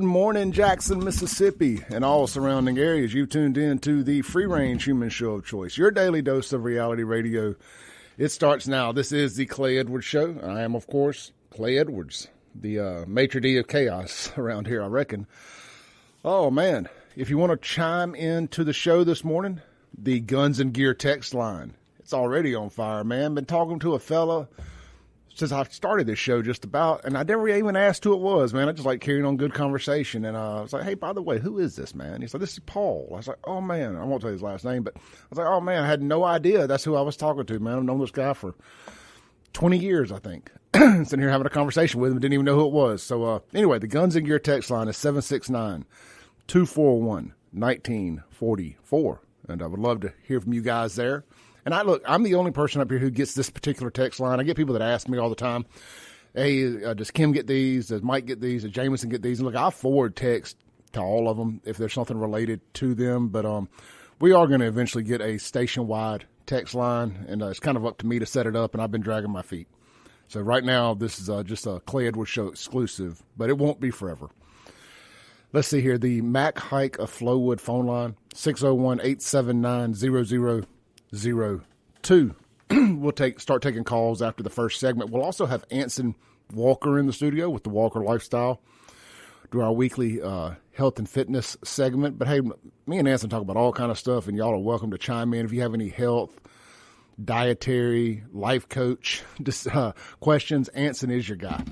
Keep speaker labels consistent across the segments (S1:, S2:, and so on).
S1: Good morning, Jackson, Mississippi, and all surrounding areas. You've tuned in to the free-range human show of choice, your daily dose of reality radio. It starts now. This is the Clay Edwards Show. I am, of course, Clay Edwards, the maitre d' of chaos around here, I reckon. Oh, man. If you want to chime into the show this morning, the Guns and Gear text line. It's already on fire, man. Been talking to a fella since I started this show just about, and I never even asked who it was, man. I just like carrying on good conversation. And I was like, hey, by the way, who is this, man? He's like, this is Paul. I was like, oh, man. I won't tell you his last name, but I was like, oh, man, I had no idea that's who I was talking to, man. I've known this guy for 20 years, I think. Sitting here having a conversation with him, didn't even know who it was. So anyway, the Guns and Gear text line is 769-241-1944. And I would love to hear from you guys there. And I'm the only person up here who gets this particular text line. I get people that ask me all the time, hey, does Kim get these? Does Mike get these? Does Jameson get these? And look, I forward text to all of them if there's something related to them. But we are going to eventually get a station-wide text line, and it's kind of up to me to set it up, and I've been dragging my feet. So right now, this is just a Clay Edwards Show exclusive, but it won't be forever. Let's see here. The Mac Hike of Flowwood phone line, 601-879-0002. We'll start taking calls after the first segment. We'll also have Anson Walker in the studio with the Walker Lifestyle. Do our weekly health and fitness segment. But hey, me and Anson talk about all kind of stuff, and y'all are welcome to chime in if you have any health, dietary, life coach questions. Anson is your guy.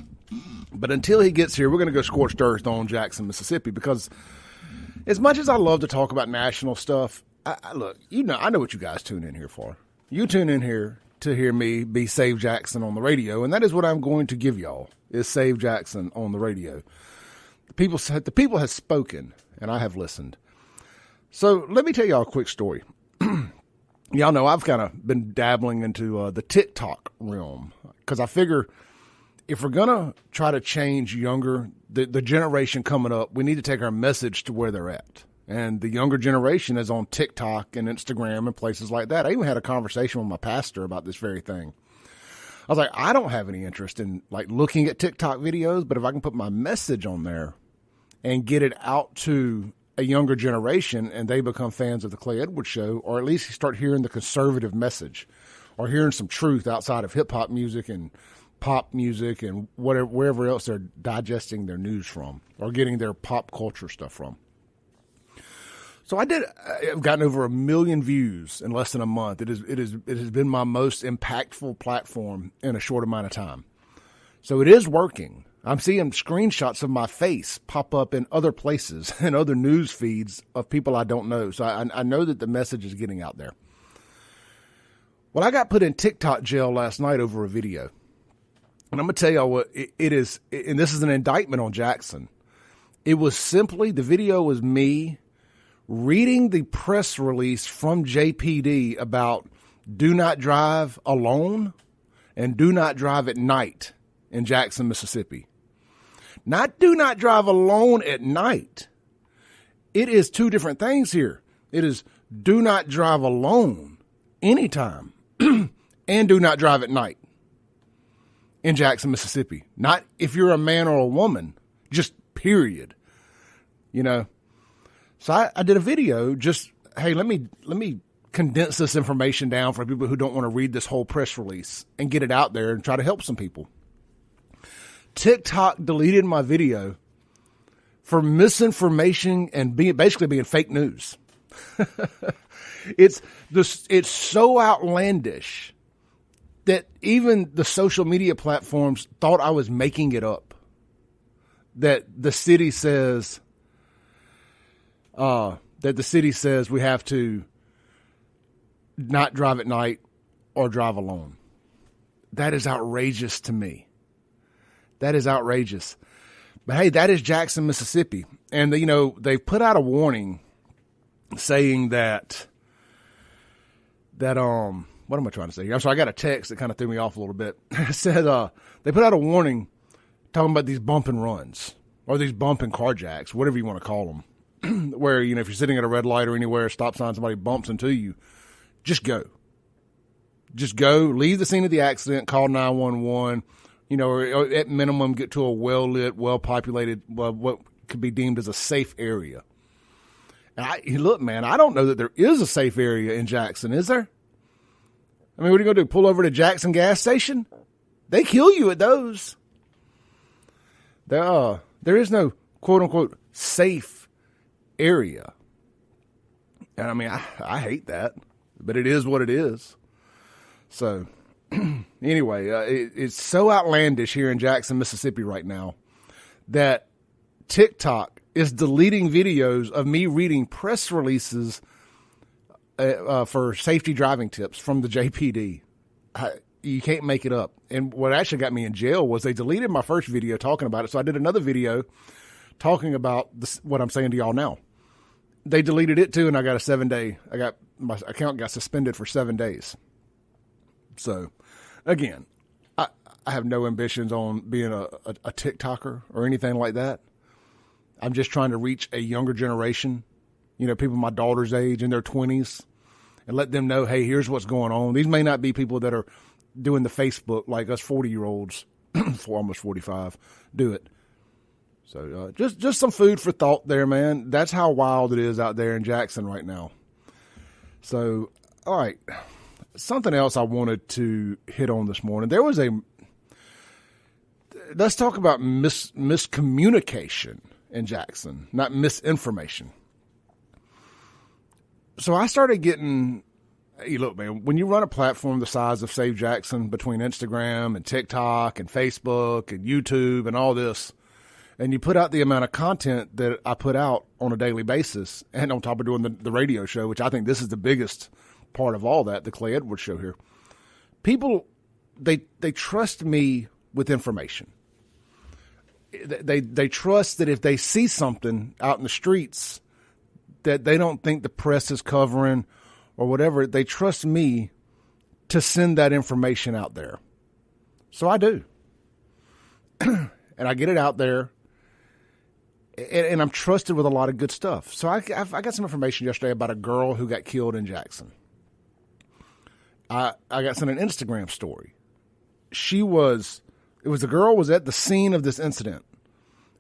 S1: But until he gets here, we're going to go scorched earth on Jackson, Mississippi, because as much as I love to talk about national stuff, look, I know what you guys tune in here for. You tune in here to hear me be Save Jackson on the radio, and that is what I'm going to give y'all, is Save Jackson on the radio. The people have spoken, and I have listened. So let me tell y'all a quick story. Y'all know I've kind of been dabbling into the TikTok realm, because I figure if we're going to try to change the generation coming up, we need to take our message to where they're at. And the younger generation is on TikTok and Instagram and places like that. I even had a conversation with my pastor about this very thing. I was like, I don't have any interest in like looking at TikTok videos, but if I can put my message on there and get it out to a younger generation and they become fans of the Clay Edwards Show, or at least start hearing the conservative message or hearing some truth outside of hip hop music and pop music and wherever else they're digesting their news from or getting their pop culture stuff from. So I've gotten over 1 million views in less than a month. It has been my most impactful platform in a short amount of time. So it is working. I'm seeing screenshots of my face pop up in other places and other news feeds of people I don't know. So I know that the message is getting out there. Well, I got put in TikTok jail last night over a video. And I'm going to tell y'all what it is, and this is an indictment on Jackson. It was simply, the video was me reading the press release from JPD about do not drive alone and do not drive at night in Jackson, Mississippi. Not do not drive alone at night. It is two different things here. It is do not drive alone anytime and do not drive at night in Jackson, Mississippi. Not if you're a man or a woman, just period. You know? So I did a video just, hey, let me condense this information down for people who don't want to read this whole press release and get it out there and try to help some people. TikTok deleted my video for misinformation and basically being fake news. It's so outlandish that even the social media platforms thought I was making it up. That the city says we have to not drive at night or drive alone. That is outrageous to me. That is outrageous. But hey, that is Jackson, Mississippi. And they've put out a warning saying that what am I trying to say here? So I got a text that kind of threw me off a little bit. It said they put out a warning talking about these bump and runs or these bump and carjacks, whatever you want to call them. Where, if you're sitting at a red light or anywhere, stop sign, somebody bumps into you, just go. Just go, leave the scene of the accident, call 911, or at minimum get to a well-lit, well-populated, could be deemed as a safe area. And look, man, I don't know that there is a safe area in Jackson, is there? I mean, what are you going to do, pull over to Jackson gas station? They kill you at those. There is no quote-unquote safe area. And I mean, I hate that, but it is what it is. So anyway, it's so outlandish here in Jackson, Mississippi right now that TikTok is deleting videos of me reading press releases for safety driving tips from the JPD. You can't make it up. And what actually got me in jail was they deleted my first video talking about it. So I did another video talking about what I'm saying to y'all now. They deleted it too, and I got my account got suspended for 7 days. So again, I have no ambitions on being a TikToker or anything like that. I'm just trying to reach a younger generation, people my daughter's age in their 20s, and let them know, hey, here's what's going on. These may not be people that are doing the Facebook like us 40-year-olds, almost 45, do it. So just some food for thought there, man. That's how wild it is out there in Jackson right now. So, all right, something else I wanted to hit on this morning. There was let's talk about miscommunication in Jackson, not misinformation. So I started getting, hey, look, man, when you run a platform the size of Save Jackson between Instagram and TikTok and Facebook and YouTube and all this, and you put out the amount of content that I put out on a daily basis, and on top of doing the radio show, which I think this is the biggest part of all that, the Clay Edwards show here, people, they trust me with information. They trust that if they see something out in the streets that they don't think the press is covering or whatever, they trust me to send that information out there. So I do. And I get it out there, and I'm trusted with a lot of good stuff. So I got some information yesterday about a girl who got killed in Jackson. I got sent an Instagram story. The girl was at the scene of this incident,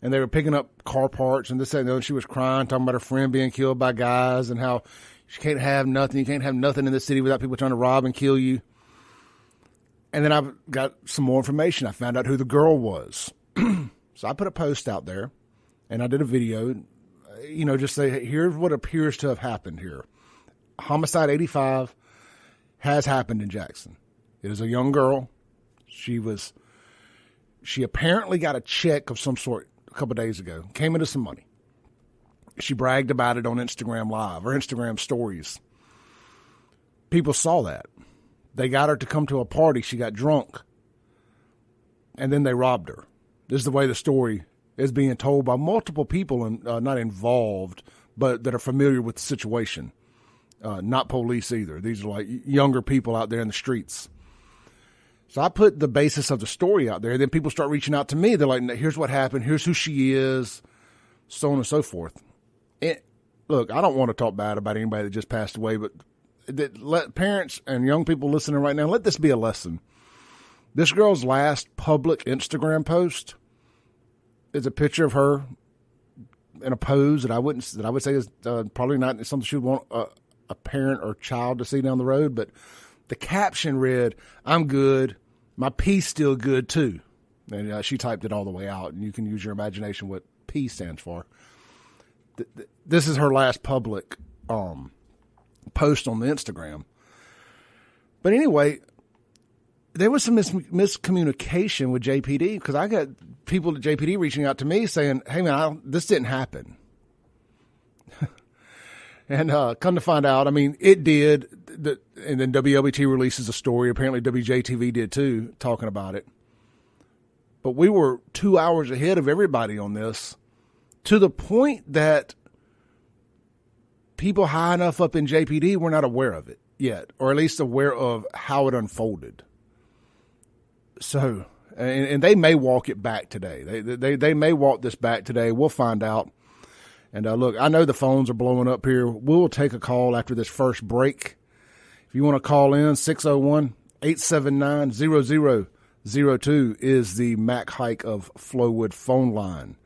S1: and they were picking up car parts and this and she was crying, talking about her friend being killed by guys and how she can't have nothing. You can't have nothing in the city without people trying to rob and kill you. And then I got some more information. I found out who the girl was. So I put a post out there, and I did a video, just say, hey, here's what appears to have happened here. Homicide 85 has happened in Jackson. It is a young girl. She apparently got a check of some sort a couple of days ago, came into some money. She bragged about it on Instagram Live or Instagram Stories. People saw that. They got her to come to a party. She got drunk, and then they robbed her. This is the way the story is being told by multiple people not involved, but that are familiar with the situation. Not police either. These are like younger people out there in the streets. So I put the basis of the story out there. Then people start reaching out to me. They're like, here's what happened. Here's who she is, so on and so forth. Look, I don't want to talk bad about anybody that just passed away, but let parents and young people listening right now, let this be a lesson. This girl's last public Instagram post is a picture of her in a pose that I would say is probably not something she would want a parent or child to see down the road, but the caption read, "I'm good. My P's still good too." And she typed it all the way out, and you can use your imagination what P stands for. This is her last public post on the Instagram. But anyway, there was some miscommunication with JPD, because I got people at JPD reaching out to me saying, hey, man, this didn't happen. And come to find out, I mean, it did. And then WLBT releases a story. Apparently WJTV did too, talking about it. But we were 2 hours ahead of everybody on this, to the point that people high enough up in JPD were not aware of it yet, or at least aware of how it unfolded. So, and they may walk it back today. They may walk this back today. We'll find out. And look, I know the phones are blowing up here. We'll take a call after this first break. If you want to call in, 601-879-0002 is the Mac Hike of Flowwood phone line.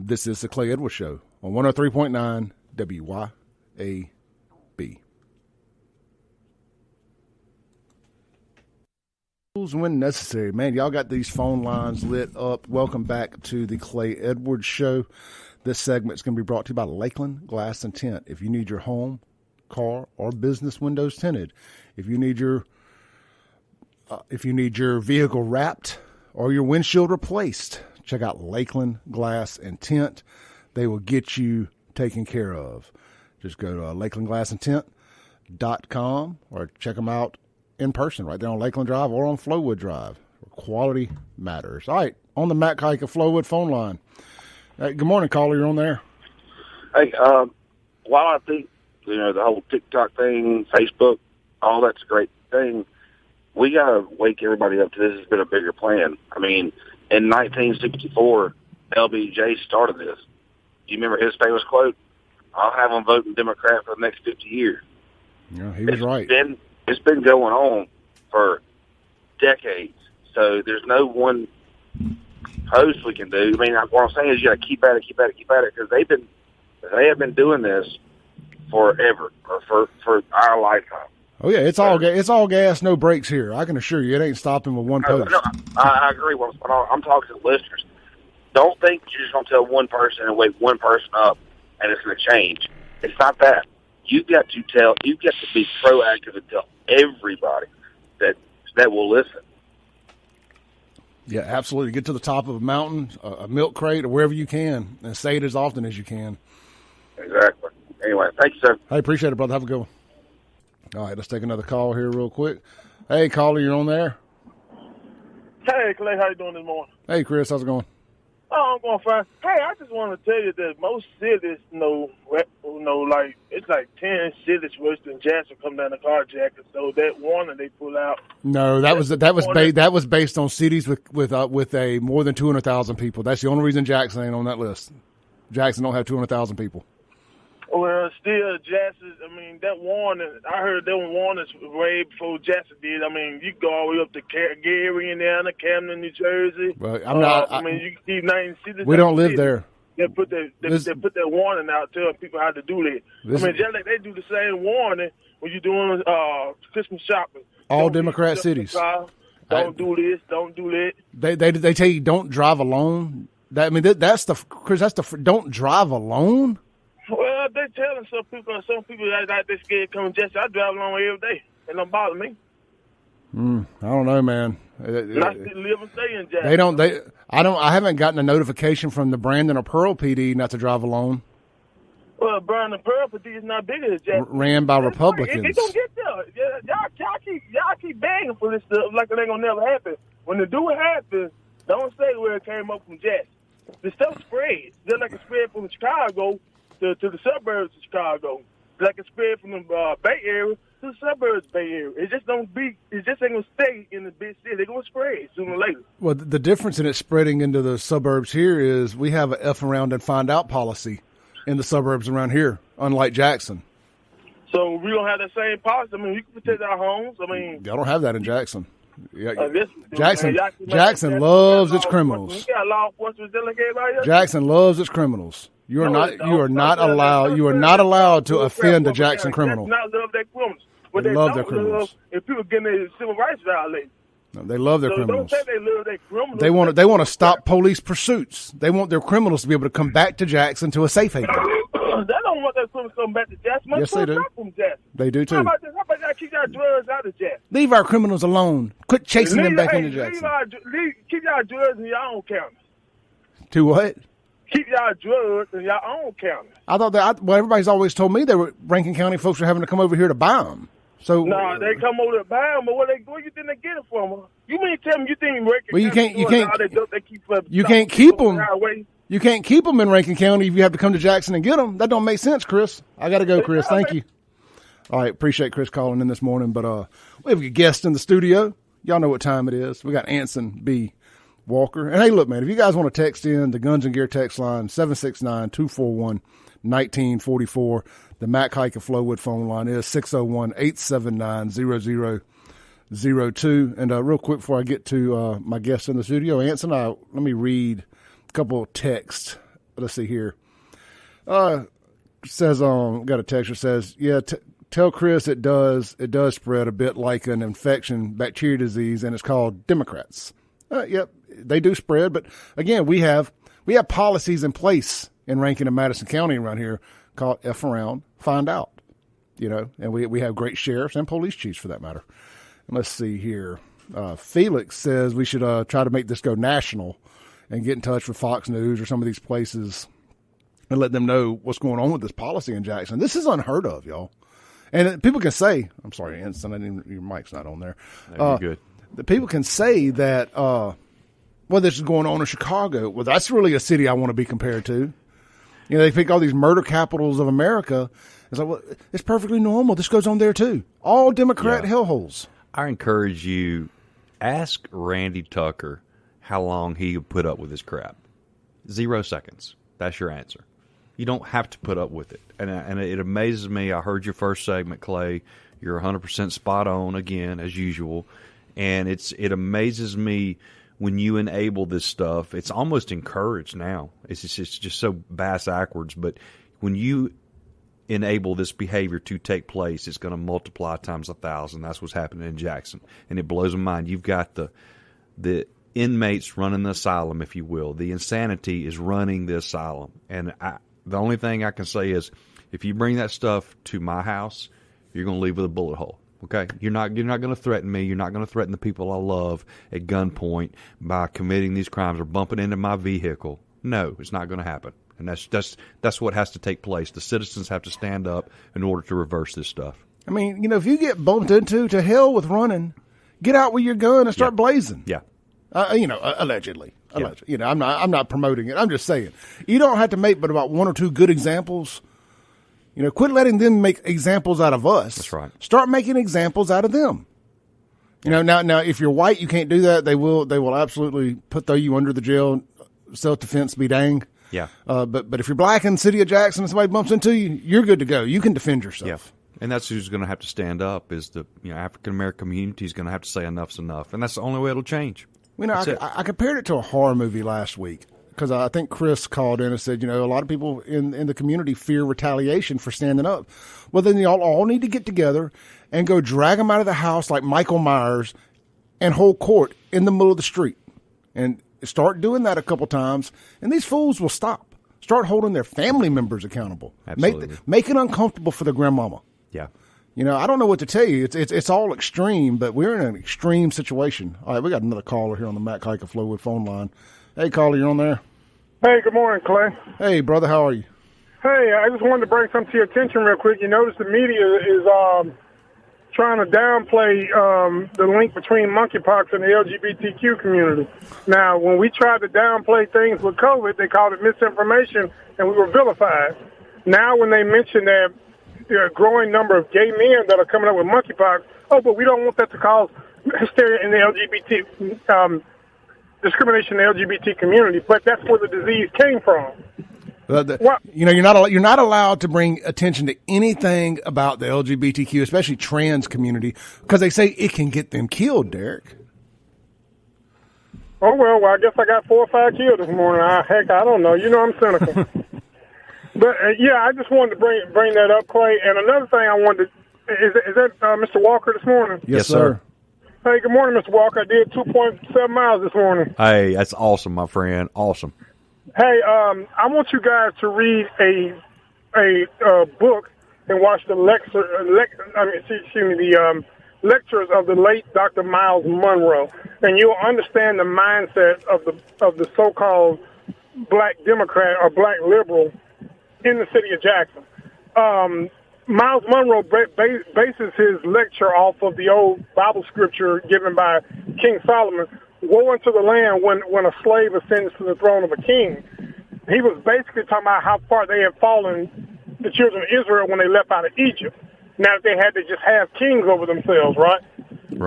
S1: This is the Clay Edwards Show on 103.9 WYAB. When necessary. Man, y'all got these phone lines lit up. Welcome back to the Clay Edwards Show. This segment is going to be brought to you by Lakeland Glass and Tint. If you need your home, car, or business windows tinted, if you need your vehicle wrapped or your windshield replaced, check out Lakeland Glass and Tint. They will get you taken care of. Just go to lakelandglassandtint.com or check them out in person right there on Lakeland Drive or on Flowwood Drive. Quality matters. All right, on the Matt Kike of Flowwood phone line. Good morning, caller. You're on there.
S2: Hey, while I think, the whole TikTok thing, Facebook, all that's a great thing, we got to wake everybody up to this has been a bigger plan. I mean, in 1964, LBJ started this. Do you remember his famous quote? I'll have them voting Democrat for the next 50 years.
S1: Yeah, he was right.
S2: It's been going on for decades. So there's no one post we can do. I mean, what I'm saying is you got to keep at it, because they have been doing this forever, or for our lifetime.
S1: Oh yeah, it's all gas, no brakes here. I can assure you, it ain't stopping with one post.
S2: No, I agree. I'm talking to the listeners. Don't think you're just going to tell one person and wake one person up and it's going to change. It's not that. You've got to be proactive and tell everybody that will listen.
S1: Yeah, absolutely. Get to the top of a mountain, a milk crate, or wherever you can, and say it as often as you can.
S2: Exactly. Anyway, thank you, sir.
S1: I appreciate it, brother. Have a good one. All right, let's take another call here real quick. Hey, caller, you're on there.
S3: Hey, Clay, how you doing this morning?
S1: Hey, Chris, how's it going?
S3: Oh, I'm going fine. Hey, I just want to tell you that most cities, like it's like 10 cities worse than Jackson come down the carjacking. So that warning they pull out.
S1: No, that was based on cities with a more than 200,000 people. That's the only reason Jackson ain't on that list. Jackson don't have 200,000 people.
S3: Well, still, Jackson, I mean, that warning, I heard them warnings way before Jackson did. I mean, you go all the way up to Gary, Indiana, Camden, New Jersey.
S1: Well,
S3: you can see 9 cities.
S1: We don't live there.
S3: They put that warning out, telling people how to do that. Just like they do the same warning when you're doing Christmas shopping.
S1: All Democrat cities.
S3: Don't do this, don't do that. They
S1: tell you don't drive alone. Chris, don't drive alone.
S3: Well, they're telling some people that they're scared coming Jackson. I drive along every day. It don't bother me.
S1: I don't know, man.
S3: I still live and stay in Jackson.
S1: I haven't gotten a notification from the Brandon or Pearl PD not to drive alone.
S3: Well, Brandon Pearl PD is not bigger than Jackson.
S1: Ran by Republicans.
S3: It don't get there. Y'all keep begging for this stuff like it ain't gonna never happen. When it do happen, don't say where it came up from Jackson. The stuff spreads. Just like it spread from Chicago to the suburbs of Chicago. Like it spread from the Bay Area to the suburbs of Bay Area. It just ain't gonna stay in the big city. They're gonna spread sooner or later.
S1: Well, the difference in it spreading into the suburbs here is we have a F around and find out policy in the suburbs around here, unlike Jackson.
S3: So we don't have that same policy. I mean, we can protect our homes. I mean,
S1: y'all don't have that in Jackson.
S3: Jackson
S1: loves its criminals.
S3: We got law enforcement delegate right here.
S1: Jackson loves its criminals. You are not allowed to offend a Jackson criminal.
S3: Not love their criminals. But
S1: they love their criminals.
S3: If people getting their civil rights violated.
S1: No, they love their criminals.
S3: Don't say they love their criminals.
S1: They want to stop police pursuits. They want their criminals to be able to come back to Jackson to a safe haven.
S3: They don't want their criminals to come back to Jackson.
S1: Yes, they do. They do too.
S3: How about y'all keep y'all drugs out of Jackson?
S1: Leave our criminals alone. Quit chasing them back into Jackson.
S3: Keep y'all drugs in your own county.
S1: To what?
S3: Keep y'all drugs in your own county.
S1: I thought everybody's always told me Rankin County folks were having to come over here to buy them. So
S3: they come over to buy them, but where you think they get it from? You mean tell me you think Rankin
S1: County? You can't keep them. You can't keep them in Rankin County if you have to come to Jackson and get them. That don't make sense, Chris. I got to go, Chris. Thank you. All right, appreciate Chris calling in this morning. But we have a guest in the studio. Y'all know what time it is. We got Anson B. Walker. And hey, look, man, if you guys want to text in, the Guns and Gear text line, 769-241-1944. The Matt Kike of Flowwood phone line is 601-879-0002. And real quick before I get to my guest in the studio, Anson, let me read a couple of texts let's see here. Says got a text that says, yeah, tell Chris it does spread a bit like an infection, bacteria disease, and it's called Democrats. Yep, they do spread, but again, we have policies in place in Rankin and Madison County around here called F around, find out. And we have great sheriffs and police chiefs for that matter. And let's see here. Felix says we should try to make this go national and get in touch with Fox News or some of these places and let them know what's going on with this policy in Jackson. This is unheard of, y'all. And people can say, I'm sorry, Anson, your mic's not on there.
S4: No, you're good.
S1: The people can say that, this is going on in Chicago. Well, that's really a city I want to be compared to. They pick all these murder capitals of America. It's like, well, it's perfectly normal. This goes on there too. All Democrat hellholes.
S4: I encourage you, ask Randy Tucker how long he could put up with this crap. 0 seconds. That's your answer. You don't have to put up with it. And it amazes me. I heard your first segment, Clay. You're 100% spot on again, as usual. And it amazes me when you enable this stuff. It's almost encouraged now. It's just so backwards. But when you enable this behavior to take place, it's going to multiply times 1,000. That's what's happening in Jackson. And it blows my mind. You've got the inmates running the asylum, if you will. The insanity is running the asylum. And the only thing I can say is, if you bring that stuff to my house, you're going to leave with a bullet hole. Okay? You're not going to threaten me. You're not going to threaten the people I love at gunpoint by committing these crimes or bumping into my vehicle. No, it's not going to happen. And that's what has to take place. The citizens have to stand up in order to reverse this stuff.
S1: I mean, if you get bumped into, to hell with running. Get out with your gun and start blazing.
S4: Yeah.
S1: Allegedly. I'm not promoting it. I'm just saying, you don't have to make but about 1 or 2 good examples. Quit letting them make examples out of us.
S4: That's right.
S1: Start making examples out of them. Now, if you're white, you can't do that. They will absolutely throw you under the jail. Self-defense be dang.
S4: Yeah.
S1: But if you're black in the city of Jackson and somebody bumps into you, you're good to go. You can defend yourself.
S4: Yeah. And that's who's going to have to stand up is the African American community is going to have to say enough's enough, and that's the only way it'll change.
S1: I compared it to a horror movie last week because I think Chris called in and said, a lot of people in the community fear retaliation for standing up. Well, then y'all all need to get together and go drag them out of the house like Michael Myers and hold court in the middle of the street. And start doing that a couple times, and these fools will stop. Start holding their family members accountable.
S4: Absolutely.
S1: Make it uncomfortable for the grandmama.
S4: Yeah.
S1: I don't know what to tell you. It's all extreme, but we're in an extreme situation. All right, we got another caller here on the Matt Kika Flowwood phone line. Hey, caller, you on there?
S3: Hey, good morning, Clay.
S1: Hey, brother, how are you?
S3: Hey, I just wanted to bring something to your attention real quick. You notice the media is trying to downplay the link between monkeypox and the LGBTQ community. Now, when we tried to downplay things with COVID, they called it misinformation, and we were vilified. Now, when they mention that there are a growing number of gay men that are coming up with monkeypox, but we don't want that to cause hysteria in the LGBT, discrimination in the LGBT community, but that's where the disease came from.
S1: You're not allowed to bring attention to anything about the LGBTQ, especially trans community, because they say it can get them killed, Derek.
S3: Oh, well, I guess I got 4 or 5 killed this morning. Heck, I don't know. I'm cynical. But, I just wanted to bring that up, Clay. And another thing I wanted to, is that Mr. Walker this morning?
S1: Yes, sir.
S3: Hey, good morning, Mr. Walker. I did 2.7 miles this morning.
S4: Hey, that's awesome, my friend. Awesome.
S3: Hey, I want you guys to read a book and watch the lectures of the late Dr. Miles Monroe, and you'll understand the mindset of the so-called black Democrat or black liberal in the city of Jackson. Miles Monroe bases his lecture off of the old Bible scripture given by King Solomon, woe unto the land when a slave ascends to the throne of a king. He was basically talking about how far they had fallen, the children of Israel, when they left out of Egypt. Now that they had to just have kings over themselves, right?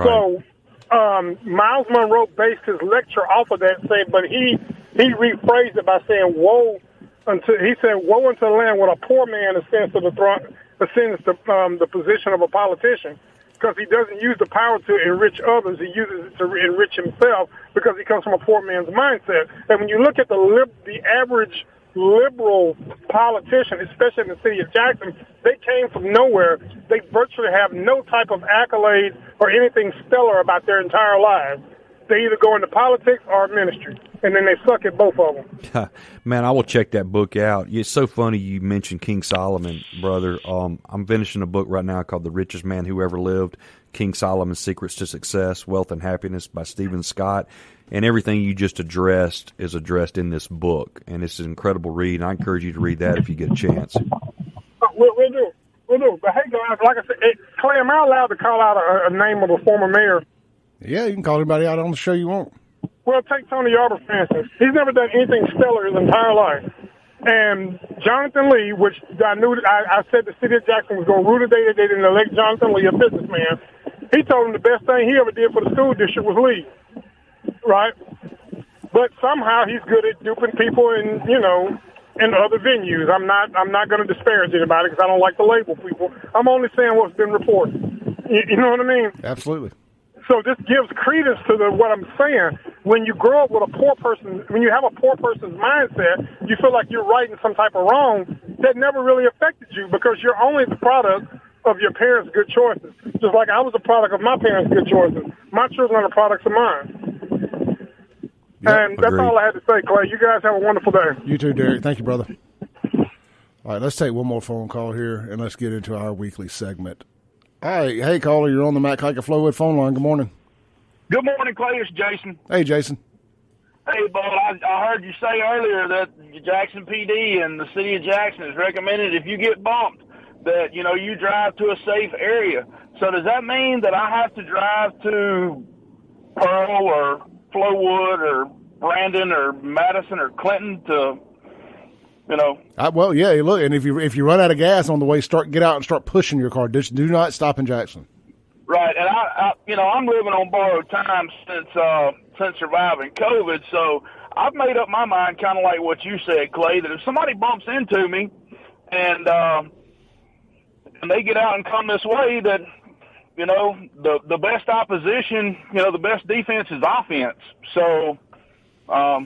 S3: So Miles Monroe based his lecture off of that, but he rephrased it by saying, woe unto the land when a poor man ascends to the throne, ascends to the position of a politician. Because he doesn't use the power to enrich others, he uses it to enrich himself because he comes from a poor man's mindset. And when you look at the average
S5: liberal politicians, especially in the city of Jackson, they came from nowhere. They virtually have no type of accolade or anything stellar about their entire lives. They either go into politics or ministry, and then they suck at both of them.
S4: Man, I will check that book out. It's so funny you mentioned King Solomon, brother. I'm finishing a book right now called The Richest Man Who Ever Lived, King Solomon's Secrets to Success, Wealth and Happiness by Stephen Scott. And everything you just addressed is addressed in this book. And it's an incredible read. And I encourage you to read that if you get a chance.
S5: We'll do. We'll do. But hey, guys, like I said, Clay, am I allowed to call out a name of a former mayor?
S1: Yeah, you can call anybody out on the show you want.
S5: Well, take Tony Yarber, for instance. He's never done anything stellar his entire life. And Jonathan Lee, which I said the city of Jackson was going to rue the day that they didn't elect Jonathan Lee, a businessman. He told him the best thing he ever did for the school district was leave. Right? But somehow he's good at duping people in other venues. I'm not going to disparage anybody because I don't like to label people. I'm only saying what's been reported. You know what I mean?
S1: Absolutely.
S5: So this gives credence to what I'm saying. When you grow up with a poor person, when you have a poor person's mindset, you feel like you're right in some type of wrong that never really affected you because you're only the product of your parents' good choices. Just like I was a product of my parents' good choices. My children are the products of mine.
S1: Yep,
S5: and that's all I had to say, Clay. You guys have a wonderful day.
S1: You too, Derek. Thank you, brother. All right, let's take one more phone call here, and let's get into our weekly segment. All right, hey, caller, you're on the Matt Kike Flowwood phone line. Good morning.
S3: Good morning, Clay. It's Jason.
S1: Hey, Jason.
S3: Hey, Bud, I heard you say earlier that Jackson PD and the city of Jackson has recommended if you get bumped that, you drive to a safe area. So does that mean that I have to drive to Pearl or Flowwood or Brandon or Madison or Clinton to,
S1: Well, yeah, look, and if you run out of gas on the way, get out and start pushing your car. Just do not stop in Jackson.
S3: Right, and I'm living on borrowed time since surviving COVID, so I've made up my mind, kind of like what you said, Clay, that if somebody bumps into me and they get out and come this way, that the best opposition, the best defense is offense. So, I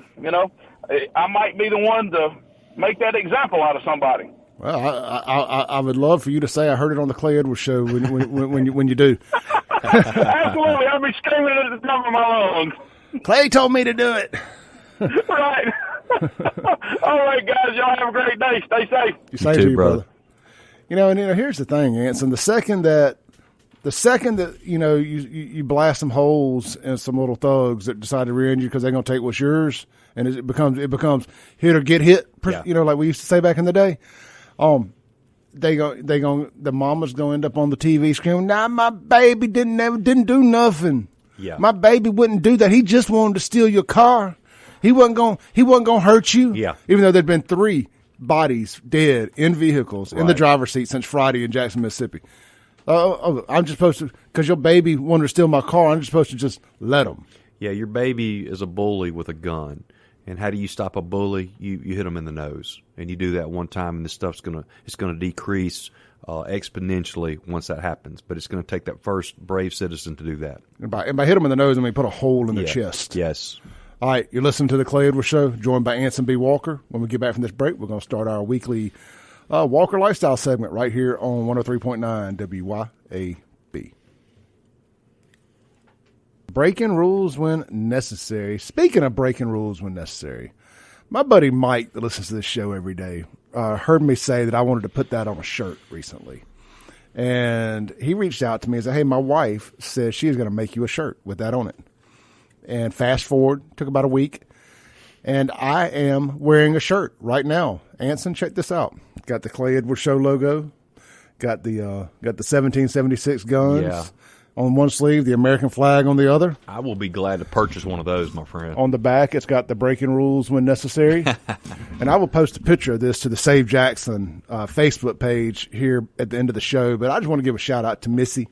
S3: might be the one to make that example out of somebody.
S1: Well, I would love for you to say I heard it on the Clay Edwards show when you do.
S3: Absolutely, I'll be screaming at the top of my lungs.
S1: Clay told me to do it.
S3: Right. All right, guys, y'all have a great day. Stay safe.
S1: You say to you, brother. And here's the thing, Anson. The second that you blast some holes in some little thugs that decide to rear-end you because they're going to take what's yours, and it becomes hit or get hit.
S4: Yeah.
S1: Like we used to say back in the day. The mama's going to end up on the TV screaming, "Nah, my baby didn't do nothing.
S4: Yeah.
S1: My baby wouldn't do that. He just wanted to steal your car. He wasn't going to hurt you."
S4: Yeah.
S1: Even though there'd been 3 bodies dead in vehicles in the driver's seat since Friday in Jackson, Mississippi. I'm just supposed to, because your baby wanted to steal my car, I'm just supposed to just let him.
S4: Yeah, your baby is a bully with a gun. And how do you stop a bully? You hit them in the nose. And you do that one time, and this stuff's gonna decrease exponentially once that happens. But it's going to take that first brave citizen to do that.
S1: And by hit them in the nose, I mean put a hole in the chest.
S4: Yes.
S1: All right, you're listening to the Clay Edwards Show, joined by Anson B. Walker. When we get back from this break, we're going to start our weekly Walker Lifestyle segment right here on 103.9 WYAB. Breaking rules when necessary. Speaking of breaking rules when necessary, my buddy Mike that listens to this show every day heard me say that I wanted to put that on a shirt recently. And he reached out to me and said, "Hey, my wife says she's going to make you a shirt with that on it." And fast forward, took about a week, and I am wearing a shirt right now. Anson, check this out. Got the Clay Edwards Show logo. Got the 1776 guns on one sleeve, the American flag on the other.
S4: I will be glad to purchase one of those, my friend.
S1: On the back, it's got the breaking rules when necessary. And I will post a picture of this to the Save Jackson Facebook page here at the end of the show. But I just want to give a shout out to Missy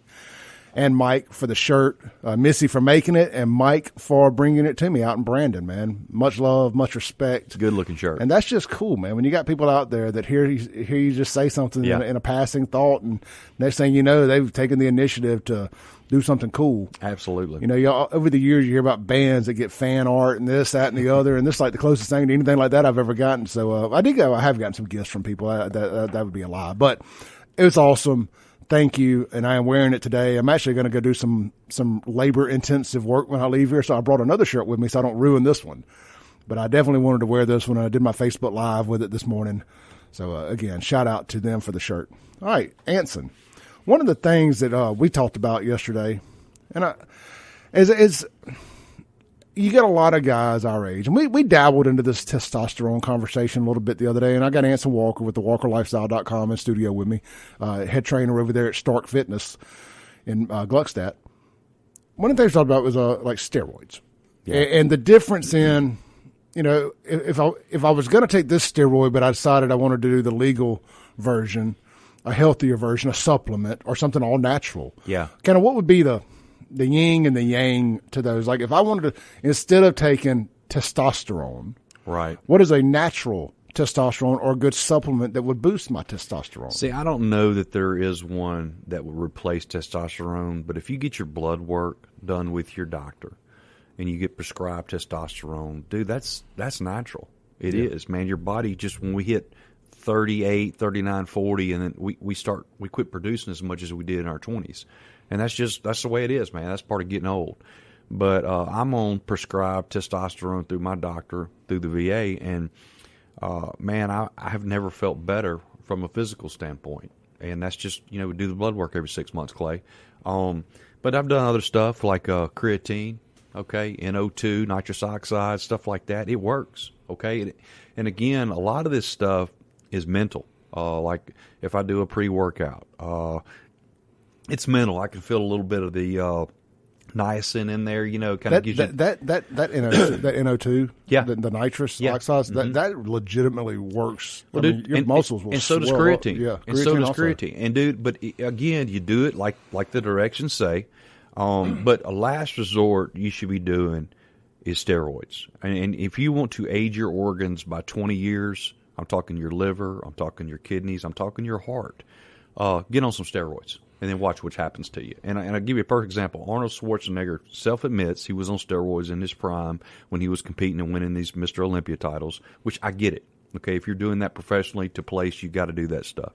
S1: and Mike for the shirt, Missy for making it, and Mike for bringing it to me out in Brandon, man. Much love, much respect.
S4: It's a good-looking shirt.
S1: And that's just cool, man. When you got people out there that hear you just say something in a passing thought, and next thing you know, they've taken the initiative to do something cool.
S4: Absolutely.
S1: You know, over the years, you hear about bands that get fan art and this, that, and the other, and this is like the closest thing to anything like that I've ever gotten. So I have gotten some gifts from people. That would be a lie. But it was awesome. Thank you, and I am wearing it today. I'm actually going to go do some labor-intensive work when I leave here, so I brought another shirt with me so I don't ruin this one. But I definitely wanted to wear this one. I did my Facebook Live with it this morning. So, again, shout out to them for the shirt. All right, Anson. One of the things that we talked about yesterday, and is you get a lot of guys our age, and we dabbled into this testosterone conversation a little bit the other day, and I got Anson Walker with the WalkerLifestyle.com in studio with me, head trainer over there at Stark Fitness in Gluckstadt. One of the things I talked about was like steroids, and the difference in, you know, if I was going to take this steroid, but I decided I wanted to do the legal version, a healthier version, a supplement, or something all natural.
S4: Yeah.
S1: Kind of what would be the yin and the yang to those? Like if I wanted to, instead of taking testosterone,
S4: right,
S1: what is a natural testosterone or a good supplement that would boost my testosterone?
S4: See, I don't know that there is one that would replace testosterone, but if you get your blood work done with your doctor and you get prescribed testosterone, dude, that's natural. It is, man. Your body just, when we hit 38, 39, 40, and then we quit producing as much as we did in our 20s. And that's the way it is, man. That's part of getting old. But I'm on prescribed testosterone through my doctor, through the VA, and man, I have never felt better from a physical standpoint. And that's just, you know, we do the blood work every 6 months, Clay. But I've done other stuff like creatine, okay, NO2, nitrous oxide, stuff like that. It works, okay? And again, a lot of this stuff is mental. Like if I do a pre-workout, it's mental. I can feel a little bit of the niacin in there, you know, kind of gives you
S1: that NO2, the nitrous oxides, that legitimately works.
S4: Well,
S1: dude, your muscles will
S4: and so does
S1: swell
S4: creatine.
S1: up. Yeah,
S4: and so does
S1: also.
S4: creatine. And dude, but again, you do it like the directions say. But a last resort you should be doing is steroids. And if you want to age your organs by 20 years, I'm talking your liver, I'm talking your kidneys, I'm talking your heart, get on some steroids. And then watch what happens to you. And I'll give you a perfect example. Arnold Schwarzenegger self-admits he was on steroids in his prime when he was competing and winning these Mr. Olympia titles, which I get it. Okay, if you're doing that professionally to place, you got to do that stuff.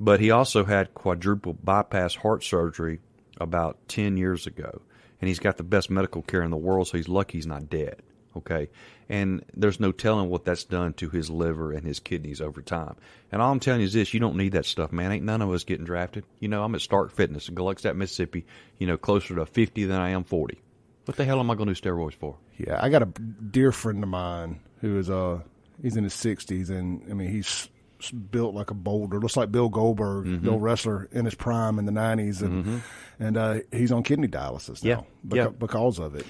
S4: But he also had quadruple bypass heart surgery about 10 years ago. And he's got the best medical care in the world, so he's lucky he's not dead. Okay, and there's no telling what that's done to his liver and his kidneys over time. And all I'm telling you is this: you don't need that stuff, man. Ain't none of us getting drafted. You know, I'm at Stark Fitness in Gluckstadt, Mississippi. You know, closer to 50 than I am 40. What the hell am I going to do steroids for?
S1: Yeah, I got a dear friend of mine who is he's in his 60s, and I mean he's built like a boulder, looks like Bill Goldberg, the old wrestler in his prime in the 90s, and he's on kidney dialysis now because of it.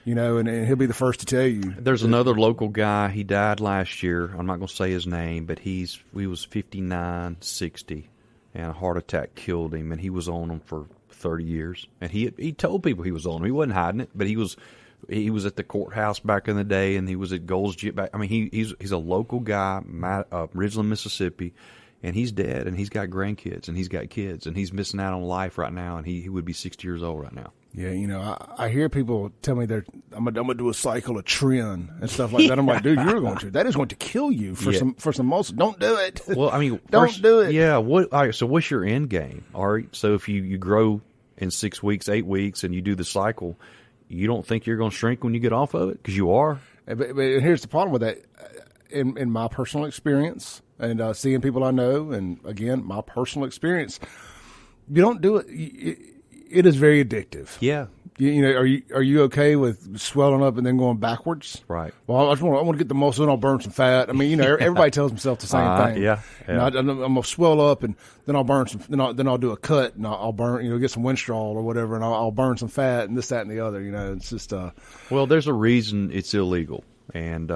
S1: You know, and he'll be the first to tell you.
S4: There's another local guy. He died last year. I'm not going to say his name, but he was 59, 60, and a heart attack killed him, and he was on them for 30 years. And he told people he was on them. He wasn't hiding it, but he was at the courthouse back in the day, and he was at Gold's Gym back. I mean, he's a local guy, Ridgeland, Mississippi, and he's dead, and he's got grandkids, and he's got kids, and he's missing out on life right now, and he would be 60 years old right now.
S1: Yeah, you know, I hear people tell me I'm gonna do a cycle of Tren and stuff like that. I'm like, dude, that is going to kill you for some muscle. Don't do it.
S4: Well, I mean,
S1: don't do it.
S4: Yeah. All right. So what's your end game? All right. So if you grow in 6 weeks, 8 weeks, and you do the cycle, you don't think you're going to shrink when you get off of it? Because you are.
S1: But here's the problem with that. In my personal experience and seeing people I know, and again, my personal experience, you don't do it. It is very addictive.
S4: Yeah.
S1: You know, are you okay with swelling up and then going backwards?
S4: Right.
S1: Well, I want to get the muscle and I'll burn some fat. I mean, you know, everybody tells themselves the same thing.
S4: Yeah.
S1: You know, I'm gonna swell up and then I'll burn some. Then I'll do a cut and I'll burn. You know, get some Winstrol or whatever, and I'll burn some fat and this, that, and the other. You know, it's just.
S4: Well, there's a reason it's illegal, and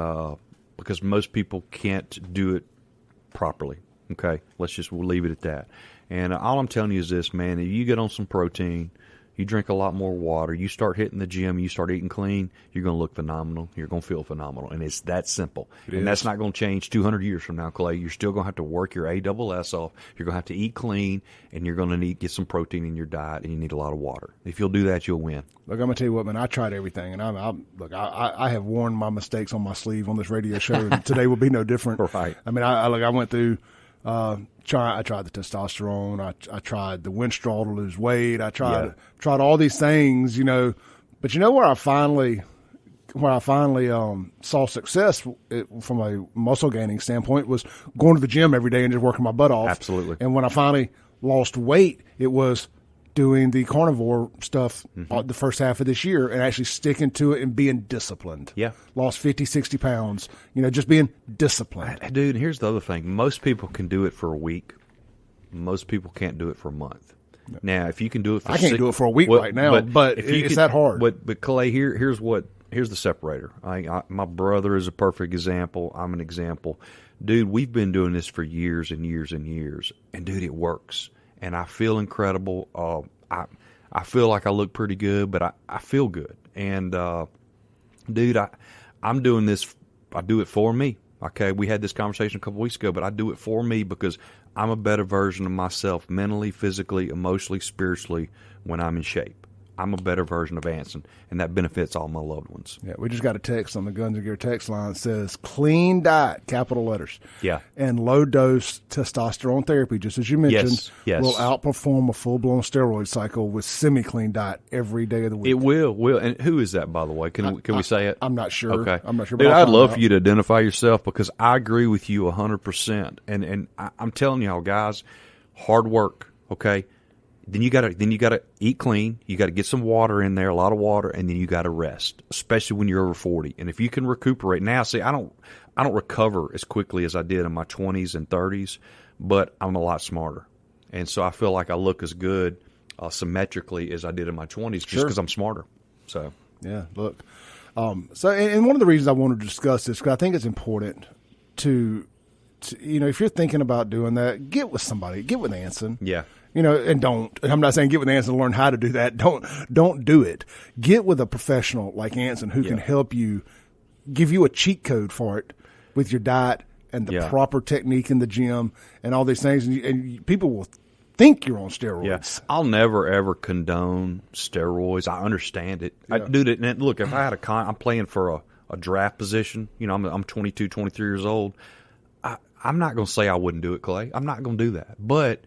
S4: because most people can't do it properly. Okay, we'll leave it at that. And all I'm telling you is this, man: if you get on some protein, You drink a lot more water. You start hitting the gym. You start eating clean. You're going to look phenomenal. You're going to feel phenomenal. And it's that simple. And that's not going to change 200 years from now, Clay. You're still going to have to work your ASS off. You're going to have to eat clean, and you're going to get some protein in your diet, and you need a lot of water. If you'll do that, you'll win.
S1: Look, I'm going to tell you what, man, I tried everything. And I have worn my mistakes on my sleeve on this radio show, and today will be no different.
S4: Right.
S1: I mean, I went through I tried the testosterone. I tried the Winstrol to lose weight. I tried all these things, But where I finally saw success from a muscle gaining standpoint was going to the gym every day and just working my butt off.
S4: Absolutely.
S1: And when I finally lost weight, it was doing the carnivore stuff the first half of this year and actually sticking to it and being disciplined.
S4: Yeah. Lost
S1: 50, 60 pounds, just being disciplined.
S4: Dude, here's the other thing. Most people can do it for a week. Most people can't do it for a month. Now, if you can do it for
S1: I can't do it for a week right now, but it's that hard.
S4: But Clay, here's the separator. My brother is a perfect example. I'm an example. Dude, we've been doing this for years and years and years. And, dude, it works. And I feel incredible. I feel like I look pretty good, but I feel good. And, dude, I'm doing this. I do it for me. Okay, we had this conversation a couple weeks ago, but I do it for me because I'm a better version of myself mentally, physically, emotionally, spiritually when I'm in shape. I'm a better version of Anson, and that benefits all my loved ones.
S1: Yeah, we just got a text on the Guns and Gear text line that says clean diet, capital letters.
S4: Yeah.
S1: And low dose testosterone therapy, just as you mentioned,
S4: yes.
S1: will outperform a full-blown steroid cycle with semi-clean diet every day of the week.
S4: It will. And who is that, by the way? Can we say it?
S1: I'm not sure.
S4: Okay.
S1: I'm not sure.
S4: Dude, I'd love for you to identify yourself because I agree with you 100%. And I'm telling y'all, guys, hard work, okay? Then you gotta eat clean. You got to get some water in there, a lot of water, and then you got to rest, especially when you're over 40. And if you can recuperate now, see, I don't recover as quickly as I did in my 20s and 30s, but I'm a lot smarter, and so I feel like I look as good symmetrically as I did in my 20s, just because I'm smarter. So
S1: yeah, look. And one of the reasons I wanted to discuss this because I think it's important to if you're thinking about doing that, get with somebody, get with Anson.
S4: Yeah.
S1: And I'm not saying get with Anson to learn how to do that. Don't do it. Get with a professional like Anson who can help you, give you a cheat code for it with your diet and the proper technique in the gym and all these things. And people will think you're on steroids.
S4: Yeah. I'll never, ever condone steroids. I understand it. Yeah. I do it. And look, if I had I'm playing for a draft position, I'm 22, 23 years old. I'm not going to say I wouldn't do it, Clay. I'm not going to do that. But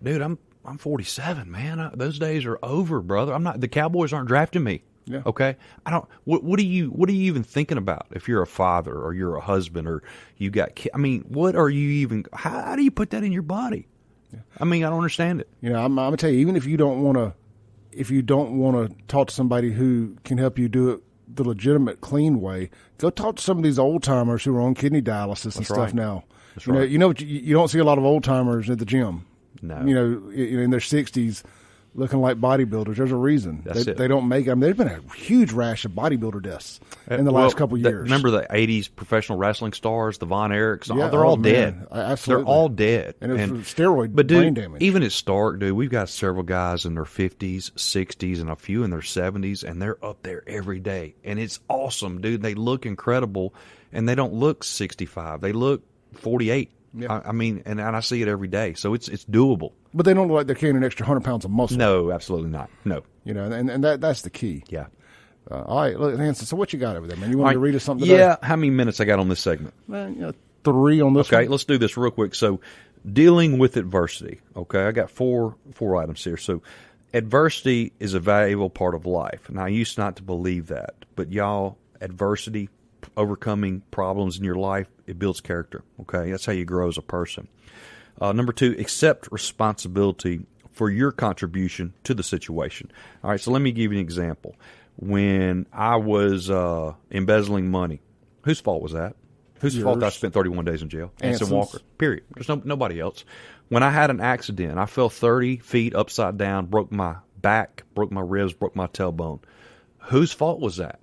S4: dude, I'm 47, man. Those days are over, brother. The Cowboys aren't drafting me.
S1: Yeah.
S4: Okay. I don't. What are you even thinking about? If you're a father or you're a husband or you got kids, I mean, what are you even? How do you put that in your body? Yeah. I mean, I don't understand it.
S1: I'm gonna tell you, even if you don't want to talk to somebody who can help you do it the legitimate, clean way, go talk to some of these old timers who are on kidney dialysis and stuff now.
S4: That's right.
S1: You don't see a lot of old timers at the gym.
S4: No.
S1: In their 60s, looking like bodybuilders. There's a reason. They don't make it. I mean, there's been a huge rash of bodybuilder deaths in the last couple of years.
S4: Remember the 80s professional wrestling stars, the Von Erichs? Yeah, they're all dead.
S1: Absolutely.
S4: They're all dead.
S1: And it's steroid brain damage.
S4: Even at Stark, dude, we've got several guys in their 50s, 60s, and a few in their 70s, and they're up there every day. And it's awesome, dude. They look incredible, and they don't look 65. They look 48. Yeah. I mean, and I see it every day, so it's doable.
S1: But they don't look like they're carrying an extra 100 pounds of muscle.
S4: No, absolutely not. No.
S1: And that's the key.
S4: Yeah.
S1: All right, look, Anson, so what you got over there, man? You want to read us something
S4: today?
S1: Yeah.
S4: How many minutes I got on this segment?
S1: 3 on this one.
S4: Okay, let's do this real quick. So, dealing with adversity. Okay, I got four items here. So, adversity is a valuable part of life. And I used not to believe that. But y'all, adversity, overcoming problems in your life, it builds character. Okay, that's how you grow as a person. Number 2, accept responsibility for your contribution to the situation. All right, so let me give you an example. When I was embezzling money, whose fault was that? Whose fault I spent 31 days in jail? Anson Walker. Period. There's nobody else. When I had an accident, I fell 30 feet upside down, broke my back, broke my ribs, broke my tailbone. Whose fault was that?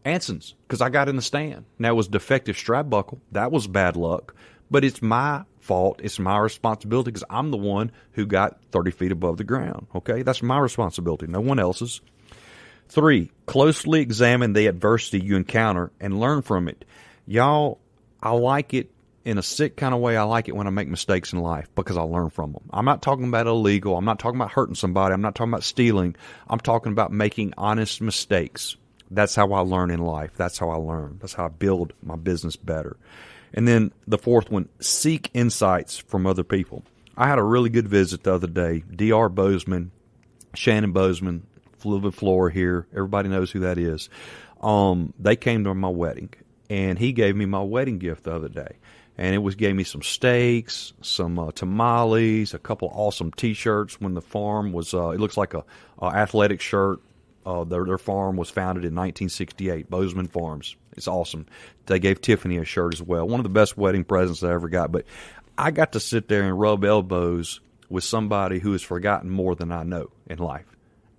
S4: Anson's, because I got in the stand. Now, it was defective strap buckle. That was bad luck. But it's my fault. It's my responsibility because I'm the one who got 30 feet above the ground. Okay, that's my responsibility, no one else's. 3, closely examine the adversity you encounter and learn from it. Y'all, I like it in a sick kind of way. I like it when I make mistakes in life because I learn from them. I'm not talking about illegal. I'm not talking about hurting somebody. I'm not talking about stealing. I'm talking about making honest mistakes. That's how I learn in life. That's how I learn. That's how I build my business better. And then the 4th one, seek insights from other people. I had a really good visit the other day. D.R. Bozeman, Shannon Bozeman, flew the floor here. Everybody knows who that is. They came to my wedding, and he gave me my wedding gift the other day. And it gave me some steaks, some tamales, a couple awesome T-shirts. When the farm was, it looks like a athletic shirt. Their farm was founded in 1968, Bozeman Farms. It's awesome. They gave Tiffany a shirt as well. One of the best wedding presents I ever got. But I got to sit there and rub elbows with somebody who has forgotten more than I know in life.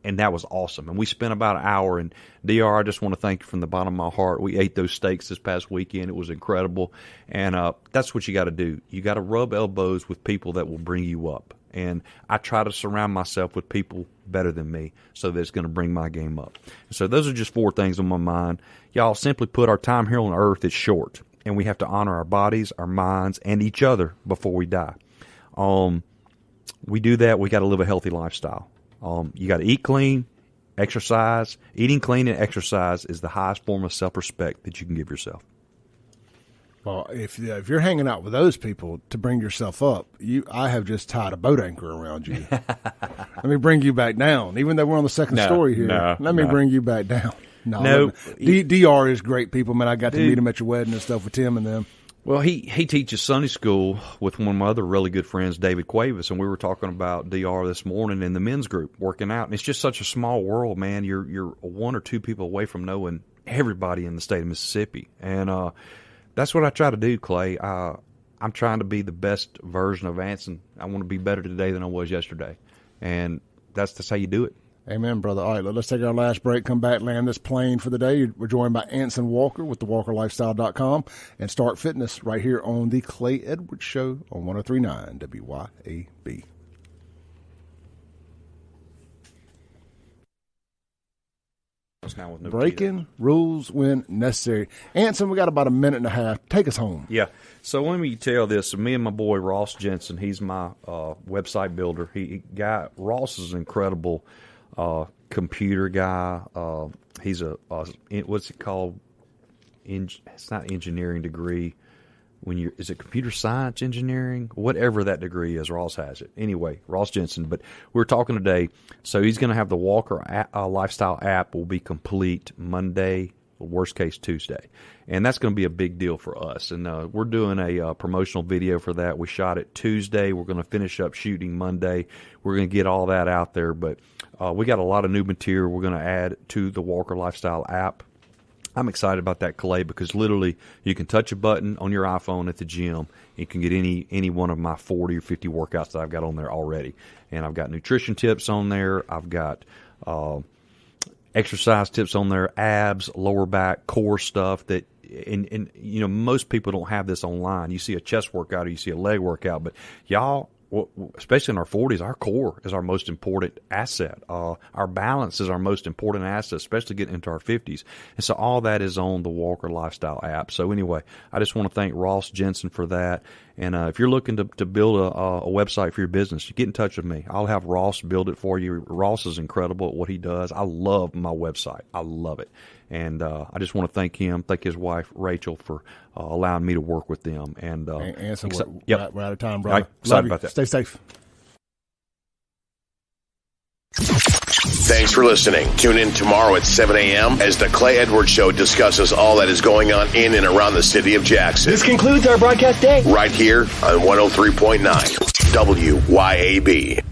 S4: And that was awesome. And we spent about an hour. And, DR, I just want to thank you from the bottom of my heart. We ate those steaks this past weekend. It was incredible. And that's what you got to do. You got to rub elbows with people that will bring you up. And I try to surround myself with people better than me so that it's going to bring my game up. So those are just 4 things on my mind. Y'all, simply put, our time here on earth is short. And we have to honor our bodies, our minds, and each other before we die. We do that. We got to live a healthy lifestyle. You got to eat clean, exercise. Eating clean and exercise is the highest form of self-respect that you can give yourself.
S1: Well, if you're hanging out with those people to bring yourself up, I have just tied a boat anchor around you. Let me bring you back down. Even though we're on the second story here, let me bring you back down. No, DR is great people, man. I got to meet him at your wedding and stuff with Tim and them.
S4: Well, he teaches Sunday school with one of my other really good friends, David Cuevas, and we were talking about DR this morning in the men's group working out. And it's just such a small world, man. You're 1 or 2 people away from knowing everybody in the state of Mississippi, and that's what I try to do, Clay. I'm trying to be the best version of Anson. I want to be better today than I was yesterday, and that's how you do it.
S1: Amen, brother. All right, let's take our last break, come back, land this plane for the day. We're joined by Anson Walker with thewalkerlifestyle.com and Start Fitness right here on the Clay Edwards Show on 103.9 WYAB. Breaking rules when necessary. Anson, we got about a minute and a half. Take us home.
S4: Yeah. So let me tell this. Me and my boy Ross Jensen, he's my website builder. Ross is an incredible computer guy. He's what's it called? It's not engineering degree. Is it computer science engineering? Whatever that degree is, Ross has it. Anyway, Ross Jensen. But we're talking today. So he's going to have the Walker Lifestyle app will be complete Monday, worst case Tuesday. And that's going to be a big deal for us. And we're doing a promotional video for that. We shot it Tuesday. We're going to finish up shooting Monday. We're going to get all that out there. But we got a lot of new material we're going to add to the Walker Lifestyle app. I'm excited about that, Clay, because literally you can touch a button on your iPhone at the gym. You can get any one of my 40 or 50 workouts that I've got on there already. And I've got nutrition tips on there. I've got exercise tips on there, abs, lower back, core stuff that and most people don't have this online. You see a chest workout or you see a leg workout, but y'all, especially in our 40s, our core is our most important asset. Our balance is our most important asset, especially getting into our 50s. And so all that is on the Walker Lifestyle app. So anyway, I just want to thank Ross Jensen for that. And if you're looking to build a website for your business, you get in touch with me. I'll have Ross build it for you. Ross is incredible at what he does. I love my website. I love it. And I just want to thank him, thank his wife, Rachel, for allowing me to work with them. And
S1: Anson, we're out of time, brother.
S4: Right, excited about that.
S1: Stay safe.
S6: Thanks for listening. Tune in tomorrow at 7 a.m. as the Clay Edwards Show discusses all that is going on in and around the city of Jackson.
S7: This concludes our broadcast day.
S6: Right here on 103.9 WYAB.